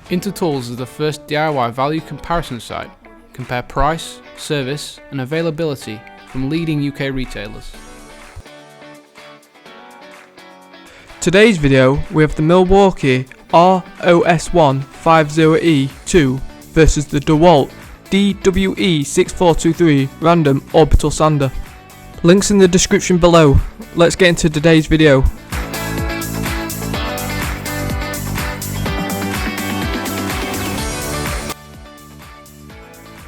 Intertools is the first DIY value comparison site. Compare price, service and availability from leading UK retailers. Today's video we have the Milwaukee ROS150E2 versus the DeWalt DWE6423 Random Orbital Sander. Links in the description below. Let's get into today's video.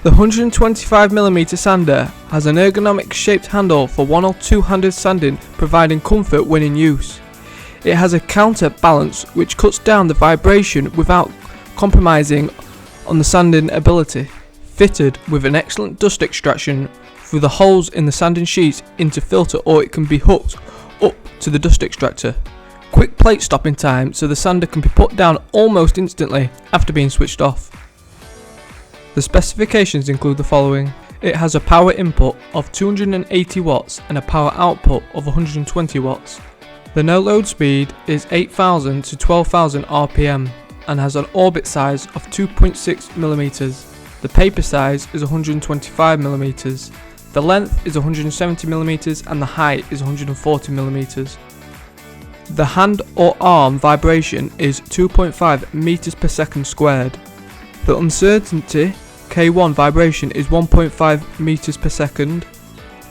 The 125mm sander has an ergonomic shaped handle for one or two-handed sanding, providing comfort when in use. It has a counterbalance which cuts down the vibration without compromising on the sanding ability. Fitted with an excellent dust extraction through the holes in the sanding sheets into filter, or it can be hooked up to the dust extractor. Quick plate stopping time so the sander can be put down almost instantly after being switched off. The specifications include the following. It has a power input of 280 watts and a power output of 120 watts. The no load speed is 8,000 to 12,000 RPM and has an orbit size of 2.6mm. The paper size is 125mm. The length is 170mm and the height is 140mm. The hand or arm vibration is 2.5 meters per second squared. The uncertainty K1 vibration is 1.5 meters per second.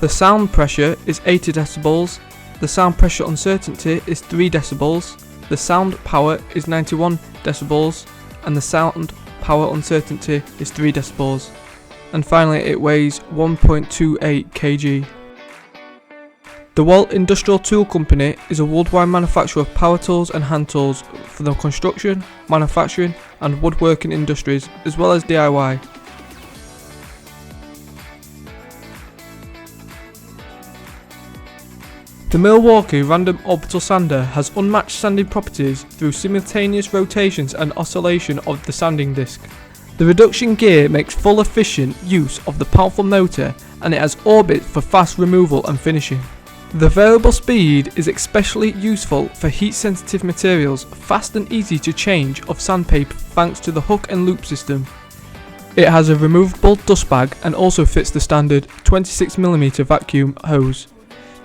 The sound pressure is 80 decibels. The sound pressure uncertainty is 3 decibels. The sound power is 91 decibels and the sound power uncertainty is 3 decibels. And finally it weighs 1.28 kg. DeWalt Industrial Tool Company is a worldwide manufacturer of power tools and hand tools for the construction, manufacturing and woodworking industries, as well as DIY. The Milwaukee Random Orbital Sander has unmatched sanding properties through simultaneous rotations and oscillation of the sanding disc. The reduction gear makes full efficient use of the powerful motor, and it has orbits for fast removal and finishing. The variable speed is especially useful for heat sensitive materials, fast and easy to change of sandpaper thanks to the hook and loop system. It has a removable dust bag and also fits the standard 26mm vacuum hose.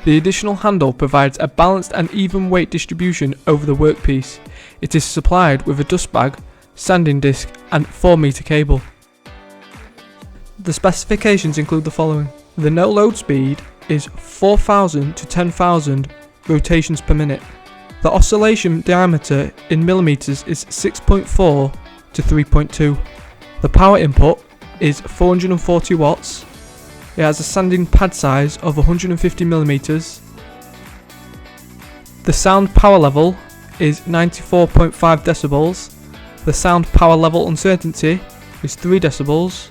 The additional handle provides a balanced and even weight distribution over the workpiece. It is supplied with a dust bag, sanding disc and 4-meter cable. The specifications include the following. The no load speed is 4,000 to 10,000 rotations per minute. The oscillation diameter in millimeters is 6.4 to 3.2. The power input is 440 watts. It has a sanding pad size of 150mm. The sound power level is 94.5 decibels. The sound power level uncertainty is 3 decibels.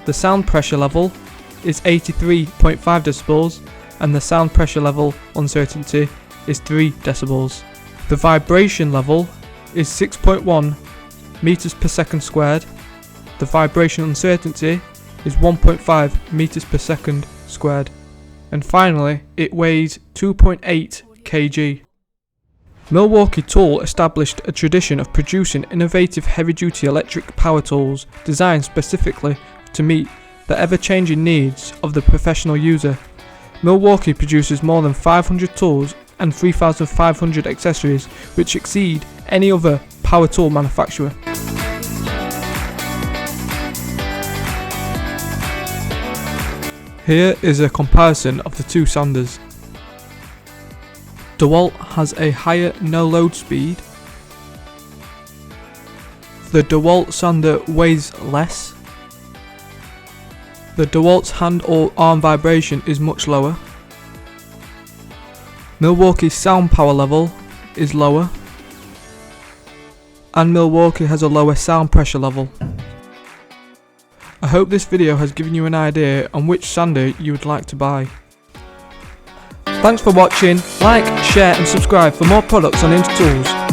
The sound pressure level is 83.5 decibels and the sound pressure level uncertainty is 3 decibels. The vibration level is 6.1 meters per second squared. The vibration uncertainty is 1.5 meters per second squared. And finally, it weighs 2.8 kg. Milwaukee Tool established a tradition of producing innovative heavy-duty electric power tools designed specifically to meet the ever-changing needs of the professional user. Milwaukee produces more than 500 tools and 3,500 accessories, which exceed any other power tool manufacturer. Here is a comparison of the two sanders. DeWalt has a higher no load speed. The DeWalt sander weighs less. The DeWalt's hand or arm vibration is much lower. Milwaukee's sound power level is lower. And Milwaukee has a lower sound pressure level. I hope this video has given you an idea on which sander you would like to buy. Thanks for watching. Like, share and subscribe for more products on Intertools.